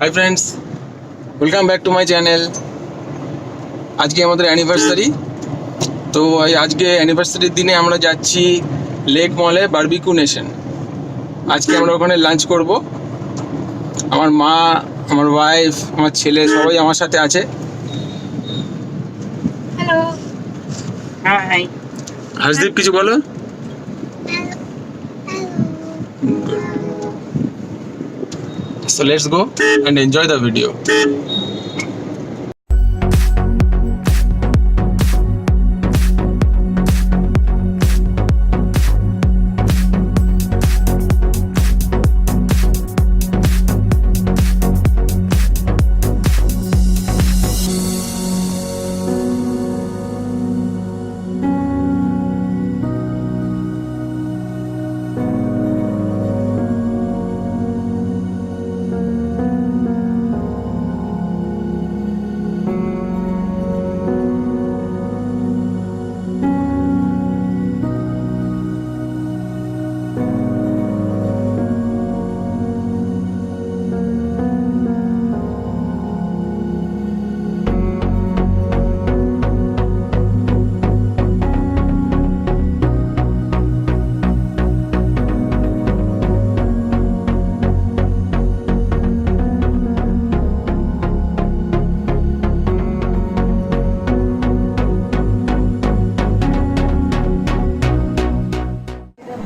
Hi friends, welcome back to my channel. আজকে আমাদের anniversary. তো এই আজকে অ্যানিভার্সারির দিনে আমরা যাচ্ছি লেক মলে বারবিকিউ নেশন। আজকে আমরা ওখানে লাঞ্চ করব। আমার মা, আমার ওয়াইফ, আমার ছেলে সবাই আমার সাথে আছে। হ্যালো। হাই। হাসদীপ, কিছু বলো। So let's go and enjoy the video.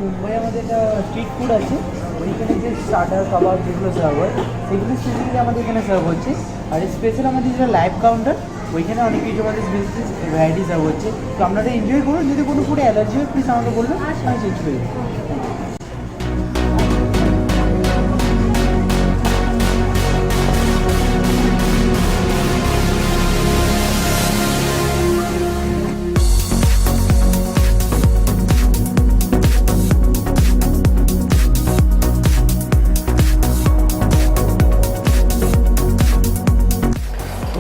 Mumbai আমাদের একটা স্ট্রিট ফুড আছে, ওইখানে যে স্টার্টার কাবাব যেগুলো সার্ভ হয় সেগুলো স্পেশালি আমাদের এখানে সার্ভ হচ্ছে। আর স্পেশাল আমাদের যেটা লাইভ কাউন্টার, ওইখানে অনেক কিছু আমাদের স্পেশাল ভ্যারাইটি সার্ভ হচ্ছে। তো আপনারা এনজয় করুন। যদি কোনো ফুডে অ্যালার্জি হয় প্লিজ আমাকে বলবেন, আমি চেঞ্জ করে দেবো।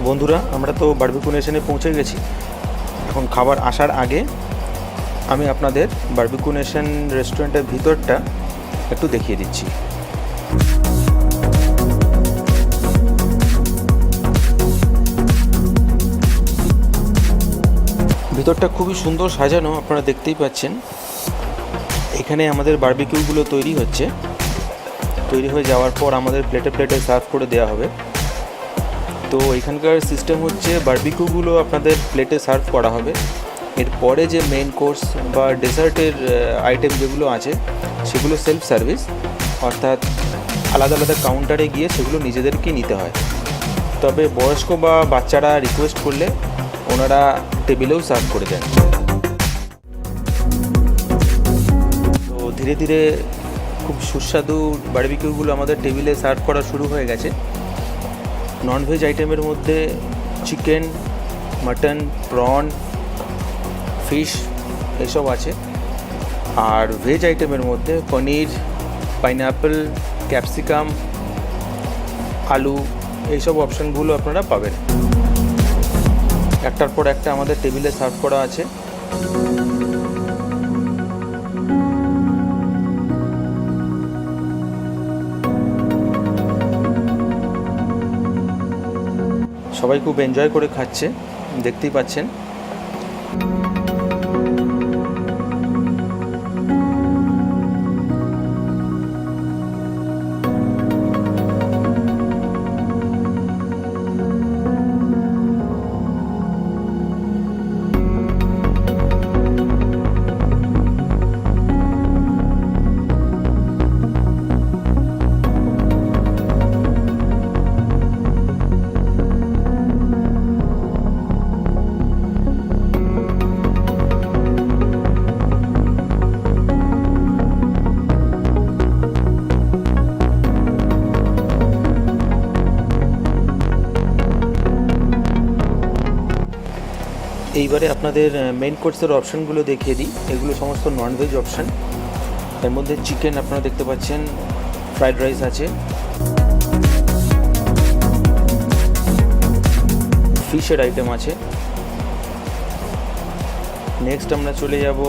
বন্ধুরা, আমরা তো বারবিকিউ নেশনে পৌঁছে গেছি। এখন খাবার আসার আগে আমি আপনাদের বারবিকিউ নেশন রেস্টুরেন্টের ভিতরটা একটু দেখিয়ে দিচ্ছি। ভিতরটা খুবই সুন্দর সাজানো, আপনারা দেখতেই পাচ্ছেন। এখানে আমাদের বারবিকিউগুলো তৈরি হচ্ছে। তৈরি হয়ে যাওয়ার পর আমাদের প্লেটে প্লেটে সার্ভ করে দেওয়া হবে। তো এখানকার সিস্টেম হচ্ছে বারবিকিউগুলো আপনাদের প্লেটে সার্ভ করা হবে। এরপরে যে মেইন কোর্স বা ডেজার্টের আইটেম যেগুলো আছে সেগুলো সেলফ সার্ভিস, অর্থাৎ আলাদা আলাদা কাউন্টারে গিয়ে সেগুলো নিজেদেরকেই নিতে হয়। তবে বয়স্ক বা বাচ্চারা রিকোয়েস্ট করলে ওনারা টেবিলেও সার্ভ করে দেন। তো ধীরে ধীরে খুব সুস্বাদু বারবিকিউগুলো আমাদের টেবিলে সার্ভ করা শুরু হয়ে গেছে। ননভেজ আইটেমের মধ্যে চিকেন, মাটন, প্রন, ফিশ এসব আছে। আর ভেজ আইটেমের মধ্যে পনির, পাইনঅ্যাপেল, ক্যাপসিকাম, আলু এইসব অপশানগুলো আপনারা পাবেন। একটার পর একটা আমাদের টেবিলে সার্ভ করা আছে। সবাই খুব এনজয় করে খাচ্ছে, দেখতেই পাচ্ছেন। এইবারে আপনাদের মেইন কোর্সের অপশানগুলো দেখিয়ে দিই। এগুলো সমস্ত ননভেজ অপশান। এর মধ্যে চিকেন আপনারা দেখতে পাচ্ছেন, ফ্রাইড রাইস আছে, ফিশের আইটেম আছে। নেক্সট আমরা চলে যাব,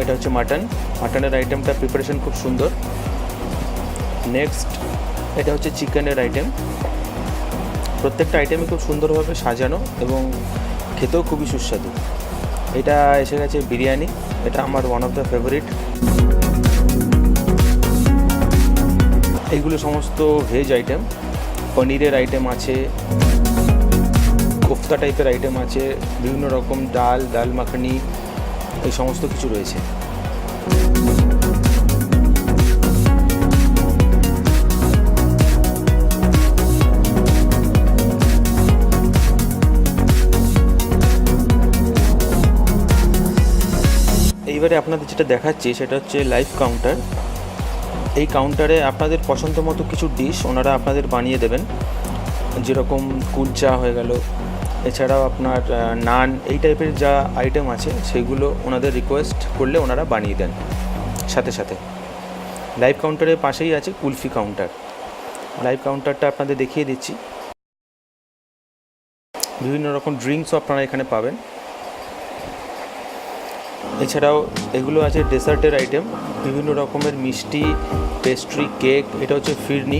এটা হচ্ছে মাটন। মাটনের আইটেমটা প্রিপারেশন খুব সুন্দর। নেক্সট এটা হচ্ছে চিকেনের আইটেম। প্রত্যেকটা আইটেমই খুব সুন্দরভাবে সাজানো এবং খেতেও খুবই সুস্বাদু। এটা এসে গেছে বিরিয়ানি, এটা আমার ওয়ান অফ দ্য ফেভারিট। এইগুলো সমস্ত ভেজ আইটেম, পনিরের আইটেম আছে, কোফতা টাইপের আইটেম আছে, বিভিন্ন রকম ডাল মাখানি, এই সমস্ত কিছু রয়েছে। এইবারে আপনাদের যেটা দেখাচ্ছি সেটা হচ্ছে লাইভ কাউন্টার। এই কাউন্টারে আপনাদের পছন্দ মতো কিছু ডিশ ওনারা আপনাদের বানিয়ে দেবেন, যেরকম কুলচা হয়ে গেল, এছাড়াও আপনার নান, এই টাইপের যা আইটেম আছে সেগুলো ওনাদের রিকোয়েস্ট করলে ওনারা বানিয়ে দেন। সাথে সাথে লাইভ কাউন্টারের পাশেই আছে কুলফি কাউন্টার। লাইভ কাউন্টারটা আপনাদের দেখিয়ে দিচ্ছি। বিভিন্ন রকম ড্রিঙ্কসও আপনারা এখানে পাবেন। এছাড়াও এগুলো আছে ডেসার্টের আইটেম, বিভিন্ন রকমের মিষ্টি, পেস্ট্রি, কেক। এটা হচ্ছে ফিরনি।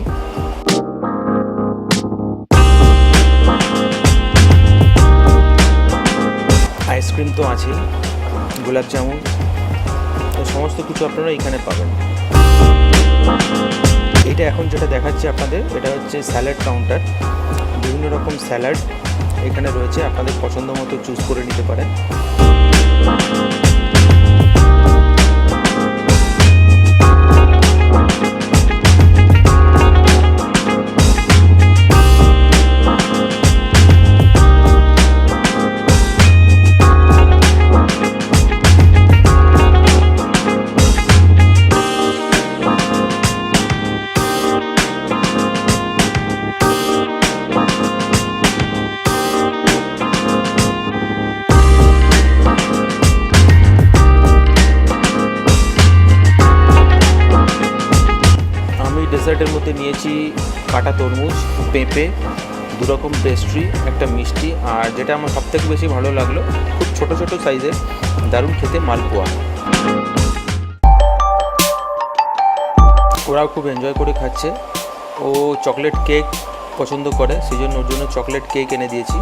আইসক্রিম তো আছেই, গোলাপ জামুন, তো সমস্ত কিছু আপনারা এখানে পাবেন। এটা এখন যেটা দেখাচ্ছি আপনাদের, এটা হচ্ছে স্যালাড কাউন্টার। বিভিন্ন রকম স্যালাড এখানে রয়েছে, আপনাদের পছন্দ মতো চুজ করে নিতে পারেন। ডেজার্টের মধ্যে নিয়েছি কাটা তরমুজ, পেঁপে, দুরকম পেস্ট্রি, একটা মিষ্টি, আর যেটা আমার সবথেকে বেশি ভালো লাগলো, খুব ছোট ছোট সাইজের দারুণ খেতে মালপোয়া। ওরাও খুব এনজয় করে খাচ্ছে। ও চকলেট কেক পছন্দ করে, সেই জন্য ওর জন্য চকলেট কেক এনে দিয়েছি।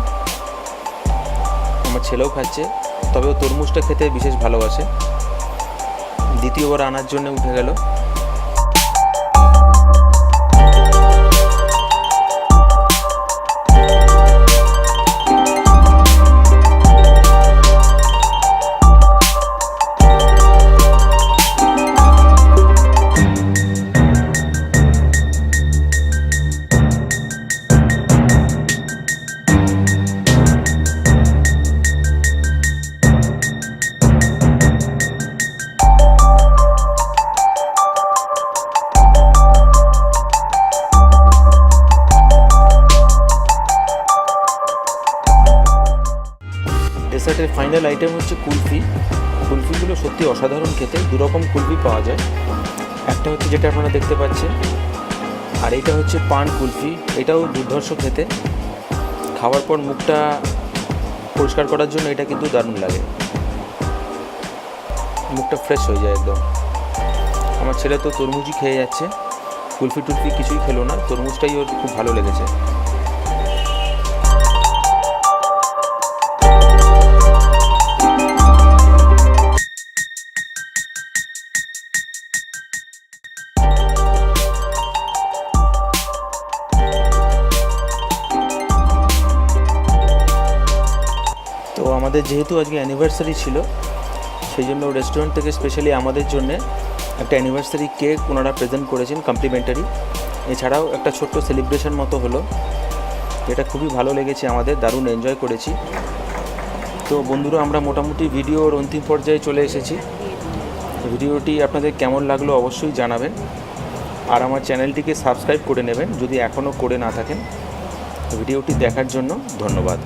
আমার ছেলেও খাচ্ছে, তবে ও তরমুজটা খেতে বিশেষ ভালোবাসে। দ্বিতীয়বার আনার জন্য উঠে গেল। ডেসার্টের ফাইনাল আইটেম হচ্ছে কুলফি। কুলফিগুলো সত্যি অসাধারণ খেতে। দুরকম কুলফি পাওয়া যায়, একটা হচ্ছে যেটা আপনারা দেখতে পাচ্ছেন, আর এটা হচ্ছে পান কুলফি। এটাও দুর্ধর্ষ খেতে। খাওয়ার পর মুখটা পরিষ্কার করার জন্য এটা কিন্তু দারুণ লাগে, মুখটা ফ্রেশ হয়ে যায় একদম। আমার ছেলে তো তরমুজই খেয়ে যাচ্ছে, কুলফি টুলফি কিছুই খেলো না, তরমুজটাই ওর খুব ভালো লেগেছে। তো আমাদের যেহেতু আজকে অ্যানিভার্সারি ছিল, সেই জন্য রেস্টুরেন্ট থেকে স্পেশালি আমাদের জন্য একটা অ্যানিভার্সারি কেক ওনারা প্রেজেন্ট করেছেন কমপ্লিমেন্টারি। এছাড়াও একটা ছোট্ট সেলিব্রেশন মতো হলো, এটা খুবই ভালো লেগেছে আমাদের, দারুণ এনজয় করেছি। তো বন্ধুরা, আমরা মোটামুটি ভিডিওর অন্তিম পর্যায়ে চলে এসেছি। ভিডিওটি আপনাদের কেমন লাগলো অবশ্যই জানাবেন, আর আমার চ্যানেলটিকে সাবস্ক্রাইব করে নেবেন যদি এখনও করে না থাকেন। ভিডিওটি দেখার জন্য ধন্যবাদ।